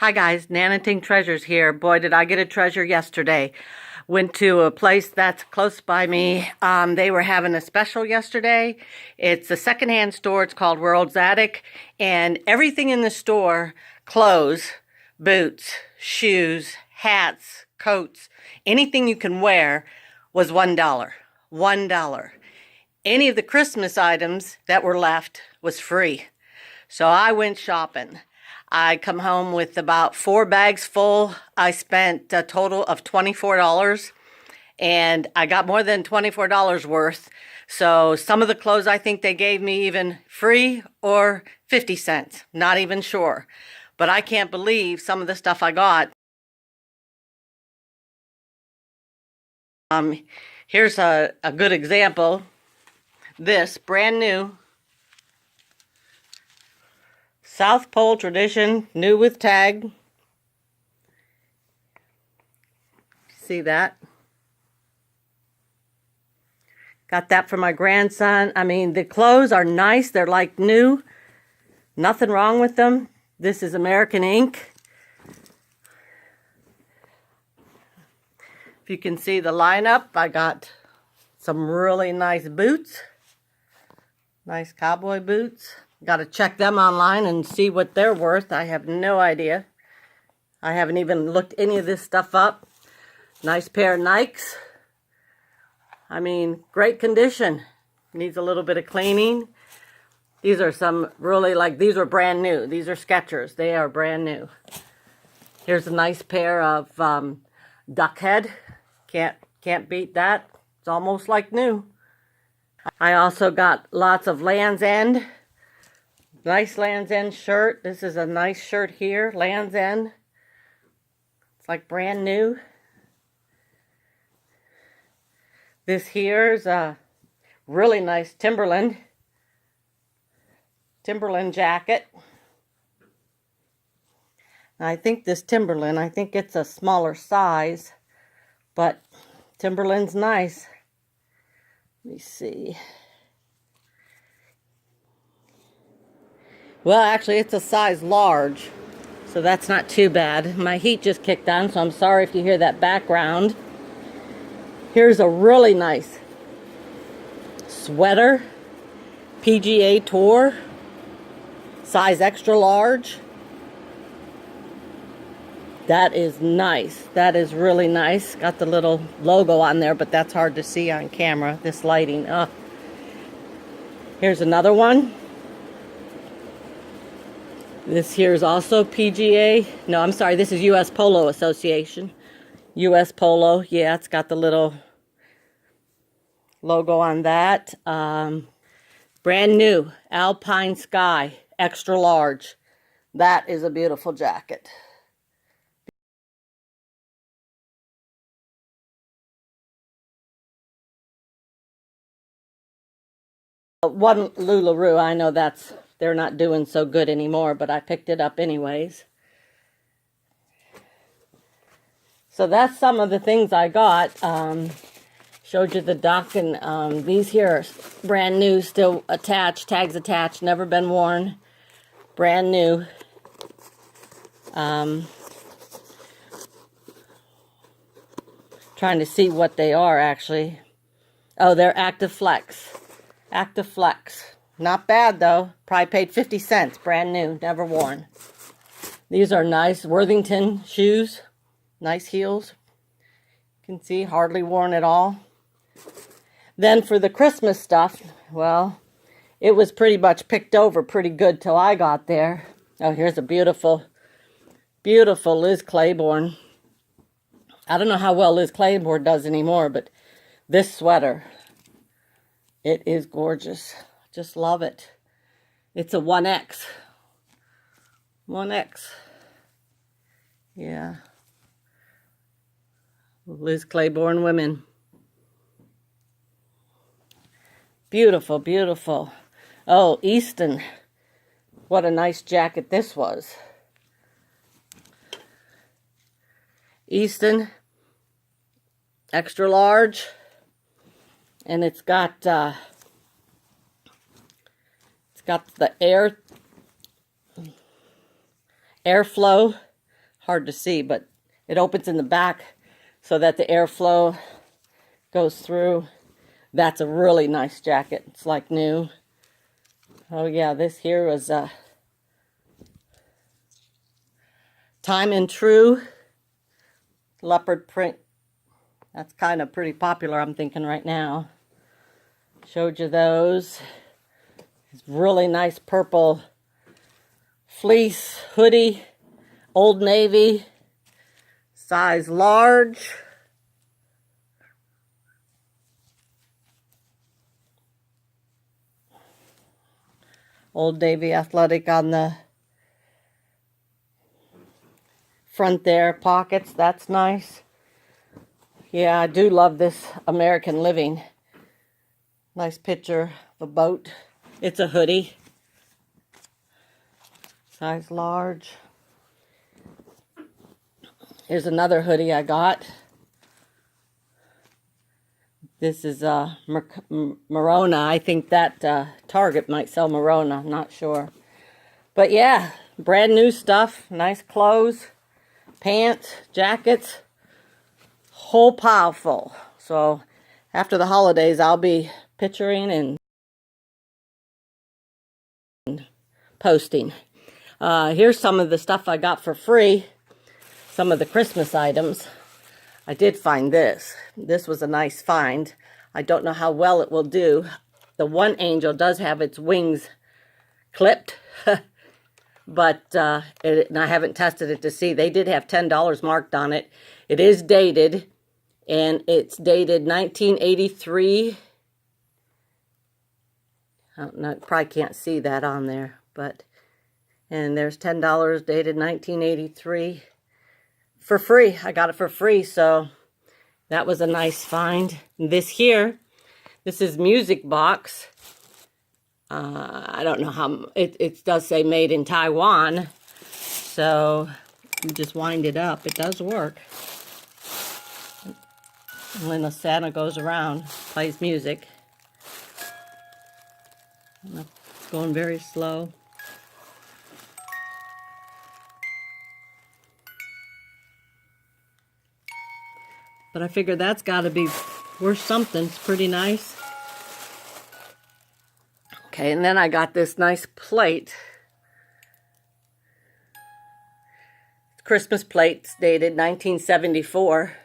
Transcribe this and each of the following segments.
Hi guys, Nanating Treasures here. Boy, did I get a treasure yesterday. Went to a place that's close by me. They were having a special yesterday. It's a secondhand store. It's called World's Attic. And everything in the store, clothes, boots, shoes, hats, coats, anything you can wear was $1. $1. Any of the Christmas items that were left was free. So I went shopping. I come home with about 4 bags full. I spent a total of $24, and I got more than $24 worth. So some of the clothes I think they gave me even free or 50 cents. Not even sure. But I can't believe some of the stuff I got. Here's a good example. This brand new South Pole Tradition, new with tag. See that? Got that for my grandson. I mean, the clothes are nice. They're like new. Nothing wrong with them. This is American ink. If you can see the lineup, I got some really nice boots. Nice cowboy boots. Got to check them online and see what they're worth. I have no idea. I haven't even looked any of this stuff up. Nice pair of Nikes. I mean, great condition. Needs a little bit of cleaning. These are some really these are brand new. These are Skechers. They are brand new. Here's a nice pair of duck head. Can't beat that. It's almost like new. I also got lots of Land's End. Nice Land's End shirt. This is a nice shirt here. Land's End. It's like brand new. This here's a really nice Timberland jacket. I think this Timberland, I think it's a smaller size, but Timberland's nice. Let me see. Well, actually, it's a size large, so that's not too bad. My heat just kicked on, so I'm sorry if you hear that background. Here's a really nice sweater, PGA Tour, size extra large. That is nice. That is really nice. Got the little logo on there, but that's hard to see on camera, this lighting. Here's another one. This here is also PGA. No, I'm sorry. This is U.S. Polo Association. U.S. Polo. Yeah, it's got the little logo on that. Brand new. Alpine Sky. Extra large. That is a beautiful jacket. One LuLaRoe. I know they're not doing so good anymore, but I picked it up anyways. So that's some of the things I got. Showed you the duck, and these here are brand new, still attached, tags attached, never been worn. Brand new. Trying to see what they are, actually. Oh, they're Active Flex. Active Flex. Not bad, though. Probably paid 50 cents. Brand new. Never worn. These are nice Worthington shoes. Nice heels. You can see, hardly worn at all. Then for the Christmas stuff, well, it was pretty much picked over pretty good till I got there. Oh, here's a beautiful, beautiful Liz Claiborne. I don't know how well Liz Claiborne does anymore, but this sweater, it is gorgeous. Just love it. It's a 1X. 1X. Yeah. Liz Claiborne women. Beautiful, beautiful. Oh, Easton. What a nice jacket this was. Easton. Extra large. And it's got the airflow hard to see, but it opens in the back so that the airflow goes through. That's a really nice jacket. It's like new. Oh yeah, this here was Time and True leopard print. That's kind of pretty popular, I'm thinking right now. Showed you those. It's really nice purple fleece hoodie, Old Navy, size large. Old Navy athletic on the front there, pockets, that's nice. Yeah, I do love this American Living. Nice picture of a boat. It's a hoodie. Size large. Here's another hoodie I got. This is Merona. I think that Target might sell Merona. I'm not sure. But yeah, brand new stuff. Nice clothes, pants, jackets. Whole pile full. So after the holidays, I'll be picturing and posting. Here's some of the stuff I got for free. Some of the Christmas items. I did find this. This was a nice find. I don't know how well it will do. The one angel does have its wings clipped. But and I haven't tested it to see. They did have $10 marked on it. It is dated. And it's dated 1983. I probably can't see that on there. And there's $10 dated 1983. For free. I got it for free, so that was a nice find. This here, this is Music Box. I don't know how, it does say made in Taiwan, so you just wind it up. It does work. And when the Santa goes around, plays music. It's going very slow. But I figure that's got to be worth something. It's pretty nice. Okay, and then I got this nice plate. Christmas plates dated 1974.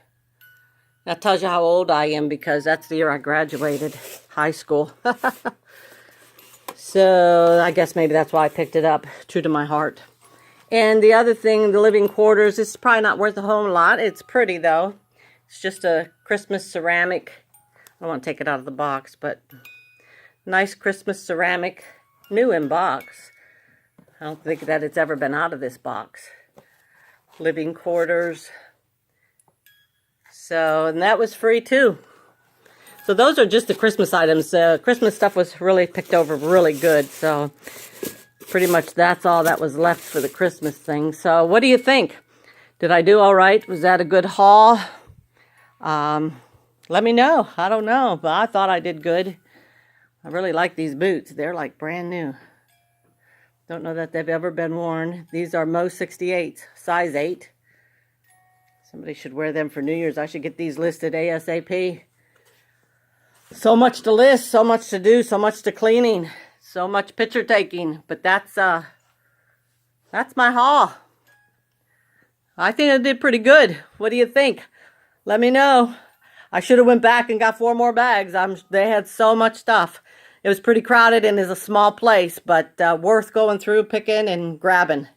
That tells you how old I am because that's the year I graduated high school. So I guess maybe that's why I picked it up. True to my heart. And the other thing, the living quarters, this is probably not worth a whole lot. It's pretty though. It's just a Christmas ceramic. I don't want to take it out of the box, but nice Christmas ceramic, new in box. I don't think that it's ever been out of this box. Living quarters. So, and that was free too. So those are just the Christmas items. Christmas stuff was really picked over really good. So pretty much that's all that was left for the Christmas thing. So what do you think? Did I do all right? Was that a good haul? Let me know. I don't know, but I thought I did good. I really like these boots. They're like brand new. Don't know that they've ever been worn. These are Mo 68, size 8. Somebody should wear them for New Year's. I should get these listed ASAP. So much to list, so much to do, so much to cleaning, so much picture taking. But that's my haul. I think I did pretty good. What do you think? Let me know. I should have went back and got 4 more bags. They had so much stuff. It was pretty crowded and is a small place, but worth going through, picking, and grabbing.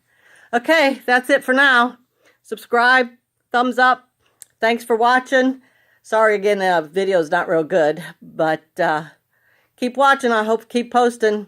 Okay, that's it for now. Subscribe, thumbs up. Thanks for watching. Sorry again, the video's not real good, but keep watching. I hope to keep posting.